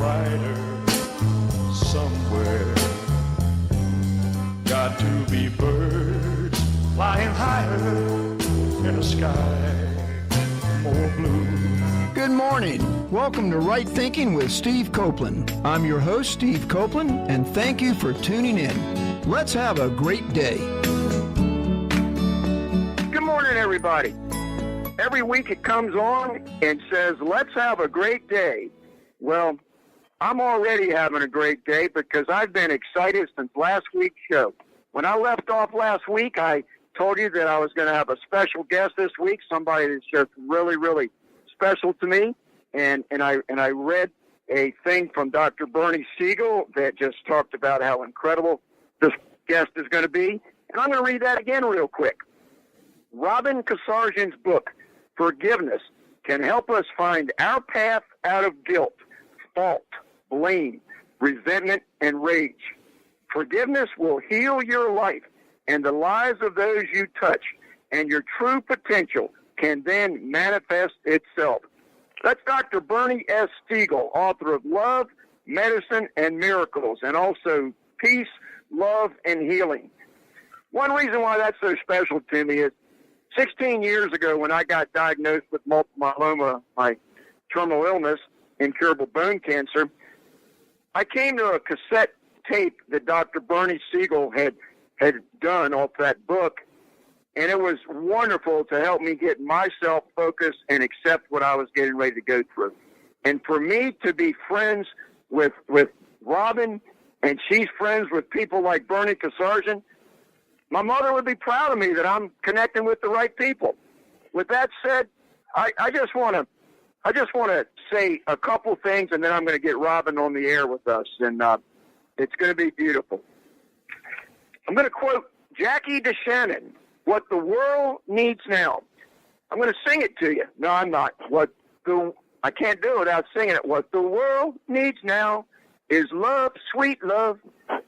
brighter somewhere. Got to be birds flying higher in a sky more blue. Good morning. Welcome to Right Thinking with Steve Copeland. I'm your host, Steve Copeland, and thank you for tuning in. Let's have a great day. Good morning, everybody. Every week it comes on and says, let's have a great day. Well, I'm already having a great day because I've been excited since last week's show. When I left off last week, I told you that I was going to have a special guest this week, somebody that's just really, really special to me. And I read a thing from Dr. Bernie Siegel that just talked about how incredible this guest is going to be. And I'm going to read that again real quick. Robin Casarjian's book, Forgiveness, can help us find our path out of guilt, fault, blame, resentment, and rage. Forgiveness will heal your life and the lives of those you touch, and your true potential can then manifest itself. That's Dr. Bernie S. Siegel, author of Love, Medicine, and Miracles, and also Peace, Love, and Healing. One reason why that's so special to me is 16 years ago when I got diagnosed with multiple myeloma, my terminal illness, incurable bone cancer, I came to a cassette tape that Dr. Bernie Siegel had done off that book, and it was wonderful to help me get myself focused and accept what I was getting ready to go through. And for me to be friends with Robin, and she's friends with people like Bernie Casarjian, my mother would be proud of me that I'm connecting with the right people. With that said, I just want to say a couple things, and then I'm going to get Robin on the air with us, and it's going to be beautiful. I'm going to quote Jackie DeShannon, "What the world needs now." I'm going to sing it to you. No, I'm not. I can't do it without singing it. What the world needs now is love, sweet love.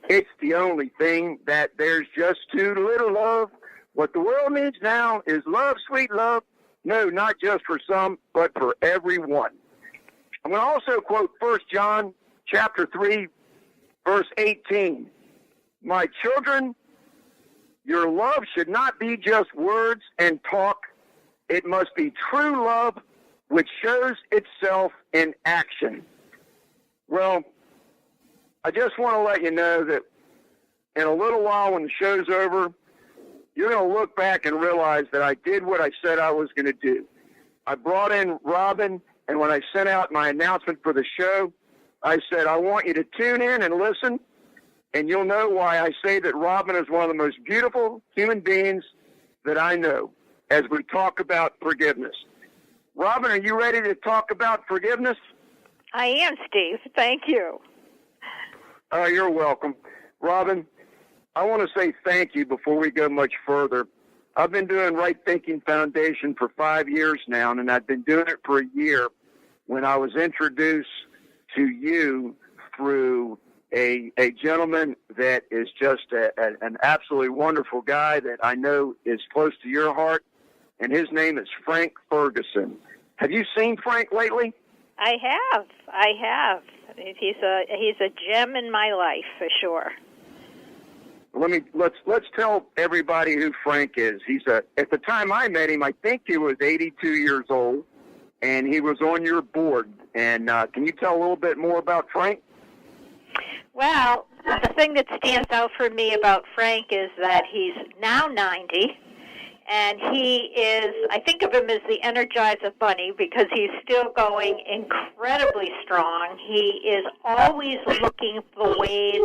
It's the only thing that there's just too little of. What the world needs now is love, sweet love. No, not just for some, but for everyone. I'm going to also quote 1 John chapter 3, verse 18. My children, your love should not be just words and talk. It must be true love, which shows itself in action. Well, I just want to let you know that in a little while when the show's over, you're going to look back and realize that I did what I said I was going to do. I brought in Robin, and when I sent out my announcement for the show, I said, I want you to tune in and listen, and you'll know why I say that Robin is one of the most beautiful human beings that I know as we talk about forgiveness. Robin, are you ready to talk about forgiveness? I am, Steve. Thank you. You're welcome. Robin, I want to say thank you before we go much further. I've been doing Right Thinking Foundation for 5 years now, and I've been doing it for a year when I was introduced to you through a gentleman that is just an absolutely wonderful guy that I know is close to your heart, and his name is Frank Ferguson. Have you seen Frank lately? I have. He's a gem in my life for sure. Let's tell everybody who Frank is. At the time I met him, I think he was 82 years old, and he was on your board. And can you tell a little bit more about Frank? Well, the thing that stands out for me about Frank is that he's now 90. And I think of him as the Energizer Bunny because he's still going incredibly strong. He is always looking for ways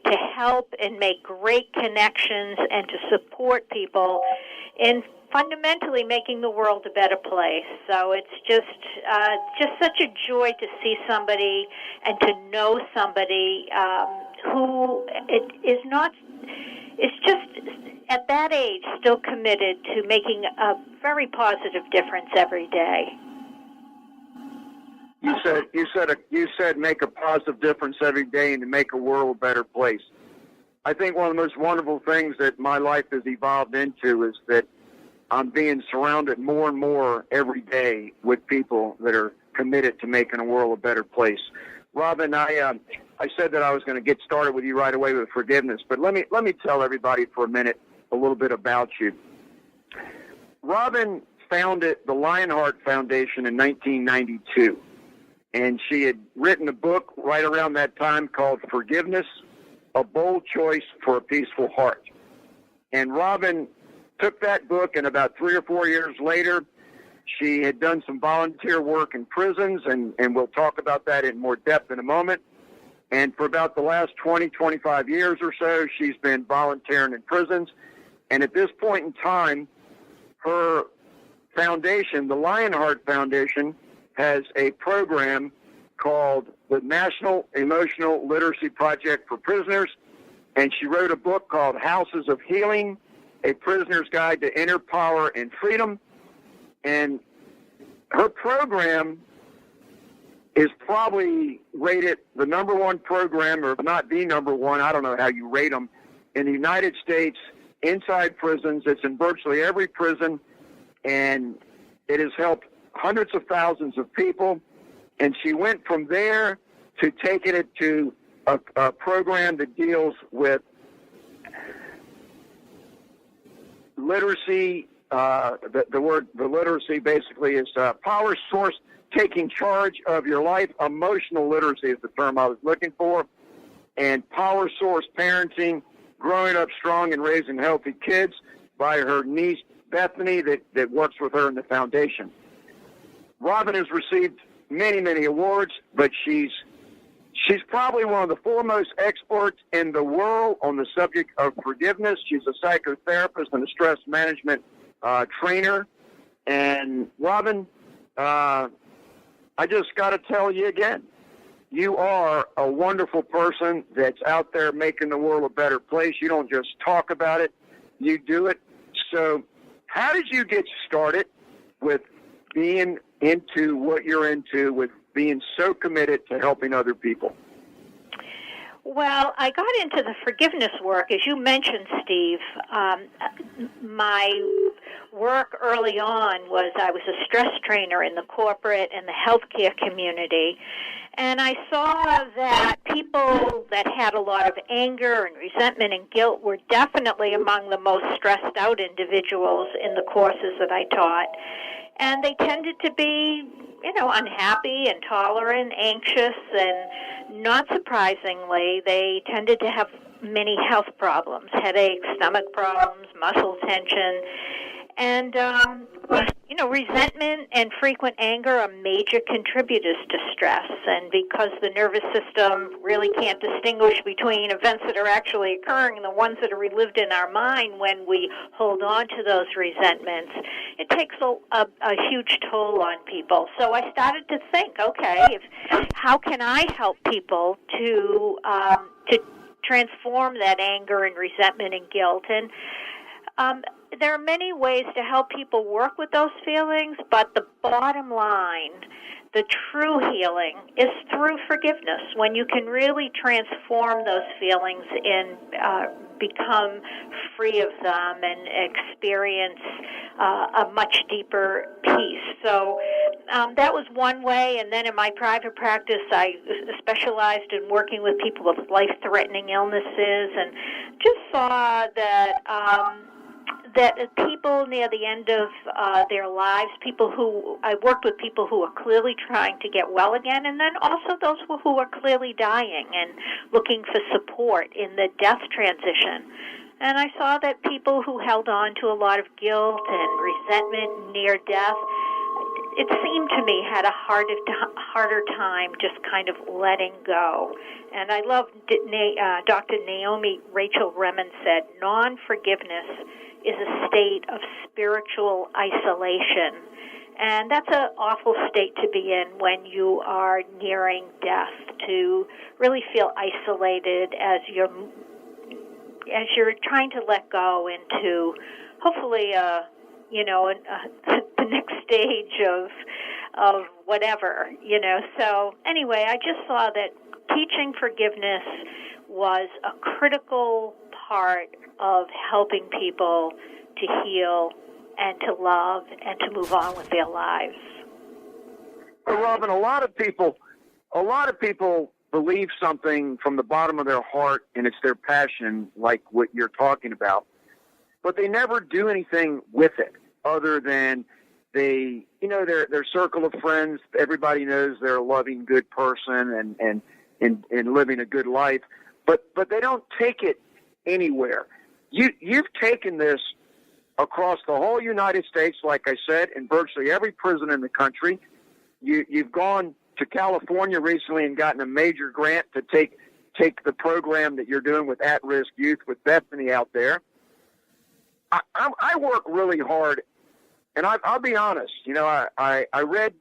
to help and make great connections and to support people in fundamentally making the world a better place. So it's just such a joy to see somebody and to know somebody who is just at that age still committed to making a very positive difference every day. You said make a positive difference every day and to make a world a better place. I think one of the most wonderful things that my life has evolved into is that I'm being surrounded more and more every day with people that are committed to making a world a better place. Robin, I said that I was going to get started with you right away with forgiveness, but let me tell everybody for a minute a little bit about you. Robin founded the Lionheart Foundation in 1992, and she had written a book right around that time called Forgiveness, A Bold Choice for a Peaceful Heart. And Robin took that book, and about 3 or 4 years later, she had done some volunteer work in prisons, and we'll talk about that in more depth in a moment. And for about the last 20, 25 years or so, she's been volunteering in prisons. And at this point in time, her foundation, the Lionheart Foundation, has a program called the National Emotional Literacy Project for Prisoners. And she wrote a book called Houses of Healing, A Prisoner's Guide to Inner Power and Freedom. And her program is probably rated the number one program, or if not the number one, I don't know how you rate them, in the United States inside prisons. It's in virtually every prison, and it has helped hundreds of thousands of people. And she went from there to taking it to a program that deals with literacy. The literacy basically is power source, taking charge of your life. Emotional literacy is the term I was looking for. And power source parenting, growing up strong and raising healthy kids, by her niece Bethany that works with her in the foundation. Robin has received many, many awards, but she's probably one of the foremost experts in the world on the subject of forgiveness. She's a psychotherapist and a stress management trainer. And Robin, I just got to tell you again, you are a wonderful person that's out there making the world a better place. You don't just talk about it, you do it. So how did you get started with being into what you're into, with being so committed to helping other people? Well, I got into the forgiveness work, as you mentioned, Steve. My work early on was I was a stress trainer in the corporate and the healthcare community, and I saw that people that had a lot of anger and resentment and guilt were definitely among the most stressed out individuals in the courses that I taught. And they tended to be, unhappy, intolerant, anxious, and not surprisingly, they tended to have many health problems, headaches, stomach problems, muscle tension. And, resentment and frequent anger are major contributors to stress. And because the nervous system really can't distinguish between events that are actually occurring and the ones that are relived in our mind when we hold on to those resentments, it takes a huge toll on people. So I started to think, okay, how can I help people to transform that anger and resentment and guilt? And there are many ways to help people work with those feelings, but the bottom line, the true healing, is through forgiveness. When you can really transform those feelings and become free of them and experience a much deeper peace. So that was one way. And then in my private practice, I specialized in working with people with life-threatening illnesses, and just saw that people near the end of their lives, I worked with people who are clearly trying to get well again, and then also those who are clearly dying and looking for support in the death transition. And I saw that people who held on to a lot of guilt and resentment near death, it seemed to me, had a harder time just kind of letting go. And I love Dr. Naomi Rachel Remen said, non-forgiveness is a state of spiritual isolation. And that's an awful state to be in when you are nearing death, to really feel isolated as you're trying to let go into, hopefully, the next stage of whatever, So anyway, I just saw that teaching forgiveness was a critical part of helping people to heal and to love and to move on with their lives. Well, Robin, a lot of people a lot of people believe something from the bottom of their heart, and it's their passion, like what you're talking about, but they never do anything with it other than they, their circle of friends, everybody knows they're a loving, good person and living a good life, but they don't take it anywhere. You've taken this across the whole United States, like I said, in virtually every prison in the country. You've gone to California recently and gotten a major grant to take the program that you're doing with at-risk youth with Bethany out there. I work really hard, and I'll be honest. I read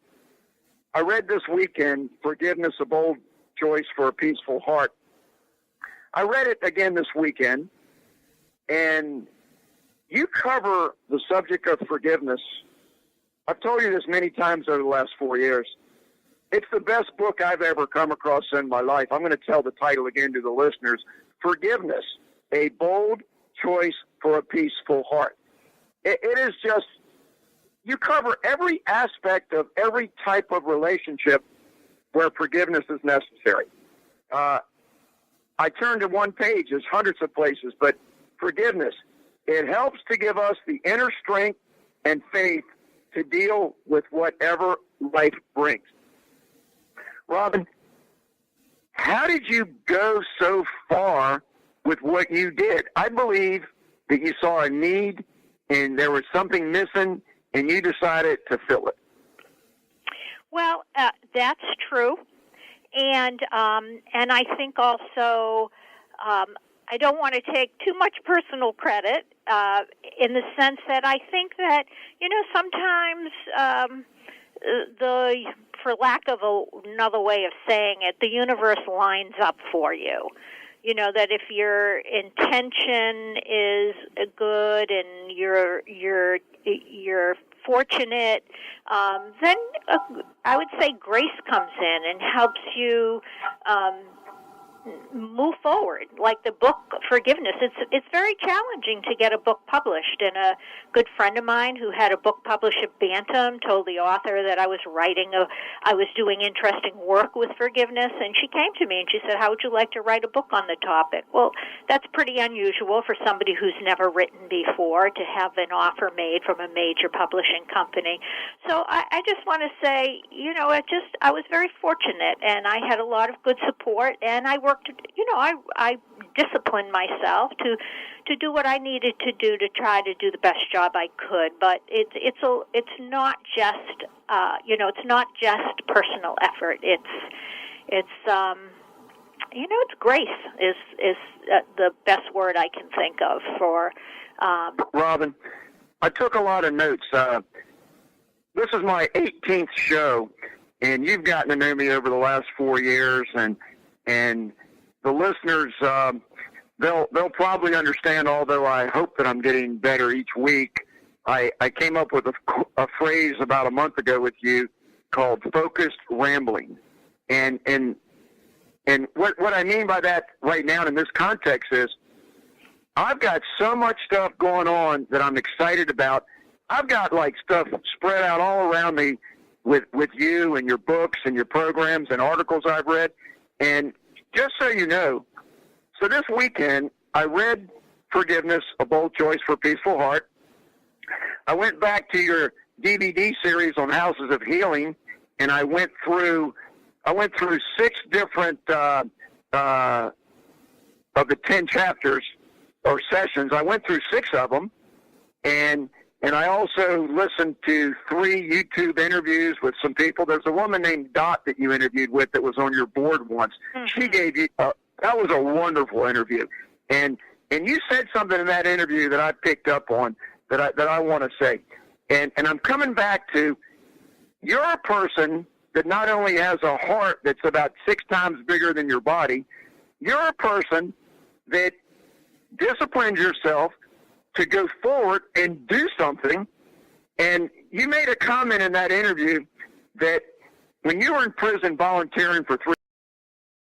this weekend, Forgiveness, a Bold Choice for a Peaceful Heart. I read it again this weekend, and you cover the subject of forgiveness. I've told you this many times over the last 4 years. It's the best book I've ever come across in my life. I'm going to tell the title again to the listeners. Forgiveness, a Bold Choice for a Peaceful Heart. It is just, you cover every aspect of every type of relationship where forgiveness is necessary. I turned to one page. There's hundreds of places, but forgiveness, it helps to give us the inner strength and faith to deal with whatever life brings. Robin, how did you go so far with what you did? I believe that you saw a need and there was something missing and you decided to fill it. Well, that's true. And I think also I don't want to take too much personal credit in the sense that I think that, sometimes for lack of another way of saying it, the universe lines up for you. That if your intention is good and you're fortunate, then I would say grace comes in and helps you move forward. Like the book Forgiveness, it's very challenging to get a book published, and a good friend of mine who had a book published at Bantam told the author that I was doing interesting work with forgiveness, and she came to me and she said, "How would you like to write a book on the topic?" Well, that's pretty unusual for somebody who's never written before to have an offer made from a major publishing company. So I just want to say, I was very fortunate, and I had a lot of good support, and I worked, I disciplined myself to do what I needed to do to try to do the best job I could. But it's not just it's not just personal effort. It's grace is the best word I can think of for. Robin, I took a lot of notes. This is my 18th show, and you've gotten to know me over the last 4 years, and the listeners, they'll probably understand, although I hope that I'm getting better each week. I came up with a phrase about a month ago with you called focused rambling. And what I mean by that right now in this context is I've got so much stuff going on that I'm excited about. I've got stuff spread out all around me with you and your books and your programs and articles I've read. And just so you know, so this weekend I read Forgiveness, a Bold Choice for a Peaceful Heart. I went back to your DVD series on Houses of Healing, and I went through 6 different of the 10 chapters or sessions. I went through 6 of them, and I also listened to 3 YouTube interviews with some people. There's a woman named Dot that you interviewed with that was on your board once. Mm-hmm. She gave you that was a wonderful interview, and you said something in that interview that I picked up on that I want to say, and I'm coming back to, you're a person that not only has a heart that's about 6 times bigger than your body, you're a person that disciplines yourself to go forward and do something. And you made a comment in that interview that when you were in prison volunteering for 3